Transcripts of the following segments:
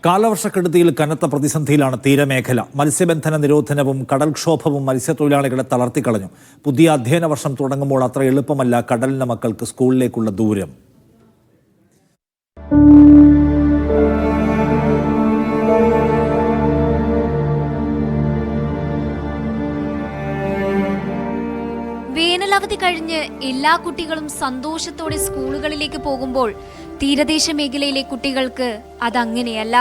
കാലവർഷക്കെടുതിയിൽ കനത്ത പ്രതിസന്ധിയിലാണ് തീരമേഖല. മത്സ്യബന്ധന നിരോധനവും കടൽക്ഷോഭവും മത്സ്യത്തൊഴിലാളികളെ തളർത്തിക്കളഞ്ഞു. പുതിയ അധ്യയന വർഷം തുടങ്ങുമ്പോൾ അത്ര എളുപ്പമല്ല കടലിന്റെ മക്കൾക്ക് സ്കൂളിലേക്കുള്ള ദൂരം. വേനലവധി കഴിഞ്ഞ് എല്ലാ കുട്ടികളും സന്തോഷത്തോടെ സ്കൂളുകളിലേക്ക് പോകുമ്പോൾ തീരദേശ മേഖലയിലെ കുട്ടികൾക്ക് അതങ്ങനെയല്ല.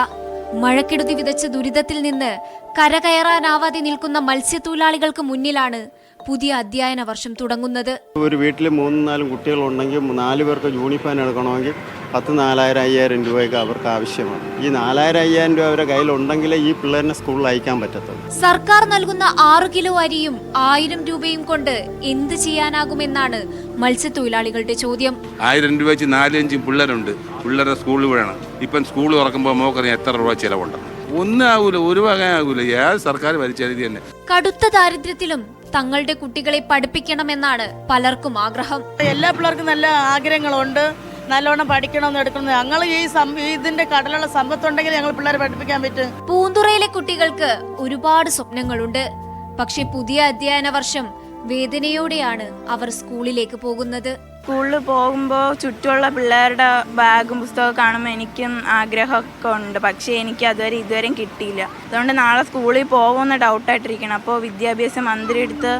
മഴക്കെടുതി വിതച്ച ദുരിതത്തിൽ നിന്ന് കരകയറാനാവാതെ നിൽക്കുന്ന മത്സ്യത്തൊഴിലാളികൾക്ക് മുന്നിലാണ് പുതിയ അധ്യയന വർഷം തുടങ്ങുന്നത്. ഒരു വീട്ടിൽ 3-4 കുട്ടികളുണ്ടെങ്കിൽ 4 പേർക്ക് യൂണിഫോം എടുക്കണമെങ്കിൽ 10,000-5,000 രൂപയൊക്കെ അവർക്ക് ആവശ്യമാണ്. ഈ 4,000-5,000 രൂപ അവരുടെ കയ്യിലുണ്ടെങ്കിലേ ഈ പിള്ളേരിനെ സ്കൂളിൽ അയക്കാൻ പറ്റത്തുള്ളൂ. സർക്കാർ നൽകുന്ന 6 കിലോ അരിയും 1000 രൂപയും കൊണ്ട് എന്ത് ചെയ്യാനാകുമെന്നാണ് മത്സ്യത്തൊഴിലാളികളുടെ ചോദ്യം. 1000 രൂപ വെച്ച് 4-5 പിള്ളേരുണ്ട്. പിള്ളേരുടെ സ്കൂളിൽ വിടണം. ഇപ്പം സ്കൂൾ തുറക്കുമ്പോൾ മോക്കറിയാം എത്ര രൂപ ചിലവുണ്ട്. ഒന്നും ആകൂല, ഒരു വക ആകൂല. ഏത് സർക്കാർ ഭരിച്ചാൽ തന്നെ. കടുത്ത ദാരിദ്ര്യത്തിലും തങ്ങളുടെ കുട്ടികളെ പഠിപ്പിക്കണമെന്നാണ് പലർക്കും ആഗ്രഹം. എല്ലാ പിള്ളേർക്കും നല്ല ആഗ്രഹങ്ങളുണ്ട്, നല്ലോണം പഠിക്കണമെന്ന് എടുക്കുന്നത്. ഞങ്ങൾ ഇതിന്റെ കടലുള്ള സമ്പത്തുണ്ടെങ്കിൽ ഞങ്ങൾ പിള്ളേരെ പഠിപ്പിക്കാൻ പറ്റും. പൂന്തുറയിലെ കുട്ടികൾക്ക് ഒരുപാട് സ്വപ്നങ്ങളുണ്ട്. പക്ഷെ പുതിയ അധ്യയന വർഷം വേദനയോടെയാണ് അവർ സ്കൂളിലേക്ക് പോകുന്നത്. സ്കൂളിൽ പോകുമ്പോൾ ചുറ്റുമുള്ള പിള്ളേരുടെ ബാഗും പുസ്തകവും കാണുമ്പോൾ എനിക്കും ആഗ്രഹമൊക്കെ ഉണ്ട്. പക്ഷേ എനിക്ക് ഇതുവരെയും കിട്ടിയില്ല. അതുകൊണ്ട് നാളെ സ്കൂളിൽ പോകുമെന്ന് ഡൗട്ടായിട്ടിരിക്കണം. അപ്പോൾ വിദ്യാഭ്യാസ മന്ത്രി അടുത്ത്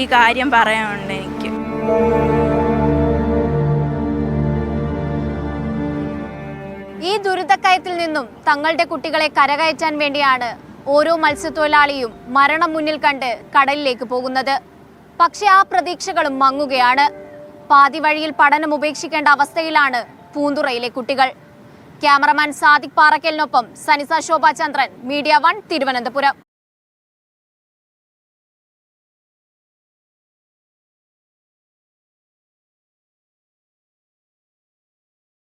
ഈ കാര്യം പറയാനുണ്ട് എനിക്ക്. ഈ ദുരിതക്കയത്തിൽ നിന്നും തങ്ങളുടെ കുട്ടികളെ കരകയറ്റാൻ വേണ്ടിയാണ് ഓരോ മത്സ്യത്തൊഴിലാളിയും മരണം മുന്നിൽ കണ്ട് കടലിലേക്ക് പോകുന്നത്. പക്ഷെ ആ പ്രതീക്ഷകളും മങ്ങുകയാണ്. പാതി വഴിയിൽ പഠനം ഉപേക്ഷിക്കേണ്ട അവസ്ഥയിലാണ് പൂന്തുറയിലെ കുട്ടികൾ. Cameraman Sadiq പാറക്കലിനൊപ്പം സനിസ Shobhachandran, media 1, Thiruvananthapuram.